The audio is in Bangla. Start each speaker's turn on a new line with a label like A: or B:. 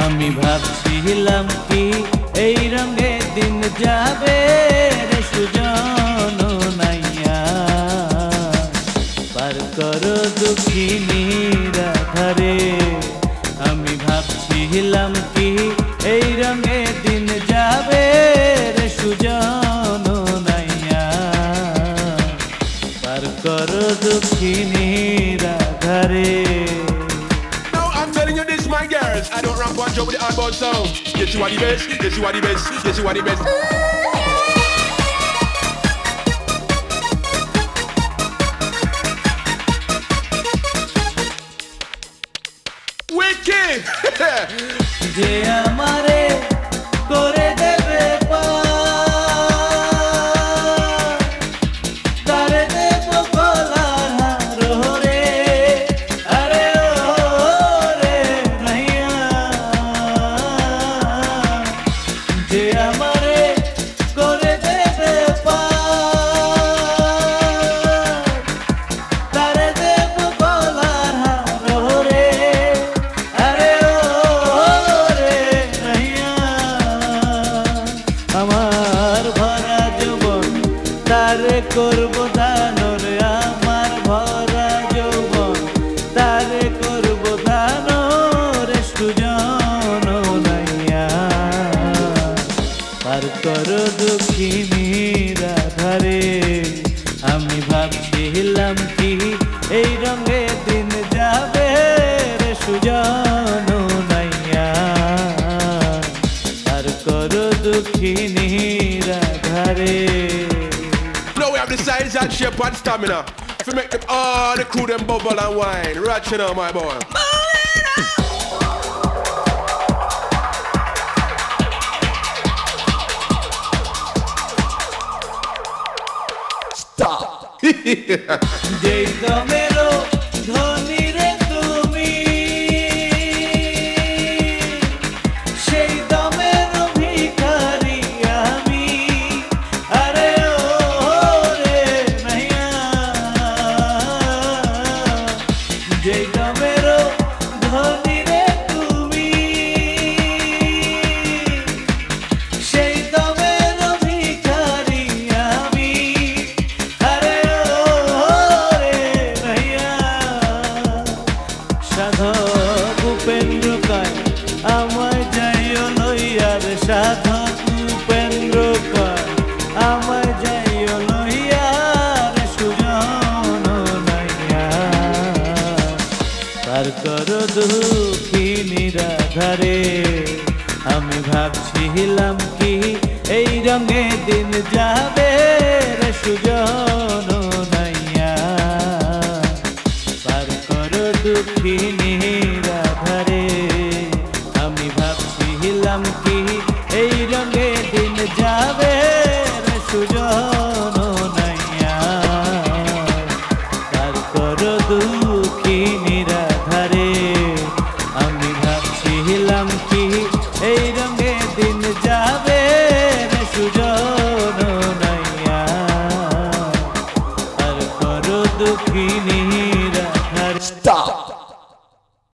A: আমি ভাবছিলাম কি এই রঙে দিন যাবে রে সুজন নাইয়া পার করো দুঃখিনী রাধারে। আমি ভাবছিলাম কি এই রঙে দিন যাবে রে সুজন নাইয়া পার করো দুঃখিনী রাধারে।
B: My girls, I don't rap one job with the hardball sound. Yes, you are the best. Yes, you are the best. Yes, you are the best. Wicked.
A: যে আমারে করে দেবে তারে দেব গলার হার রে। আরে ও রে নাইয়া যে আমারে করে দেবে তারে দেব গলার হার রে। আরে ও রে নাইয়া আমার ভরা যৌবন তারে করব দান রে। আমার ভরা যৌবন তারে করব দান রে সুজন নাইয়া পার করো দুঃখিনী রাধারে। আমি ভাবছিলাম কি এই রঙে দিন যাবে রে সুজন নাইয়া পার করো দুঃখিনী রাধারে।
B: Now we have the size and shape and stamina. If you make them all the crew them bubble and wine. Ratchet now, my boy. Stop.
A: যেই দমেরো ধনী রে তুমি সেই দমেরো ভিখারি আমি। আরে ও রে নাইয়া যেই দমেরো ধনী রে তুমি সেই দমেরো ভিখারি আমি। আরে ও রে নাইয়া সাধক উপেন্দ্র কয় আমায় যাইও লইয়ার। সাধক উপেন্দ্র কয় আমায় যাইও লইয়ার সুজন নাইয়া পার করো দুঃখিনী রাধারে। আমি ভাবছিলাম কি এই রঙে দিন যাবে রে সুজন নাইয়া পার করো দুঃখিনী রাধারে। আমি ভাবছিলাম কি এই রঙে দিন যাবে রে সুজন নাইয়া পার করো দুঃখিনী রাধারে। আমি ভাবছিলাম কি এই রঙে দিন যাবে রে সুজন নাইয়া পার করো দুঃখিনী রাধারে।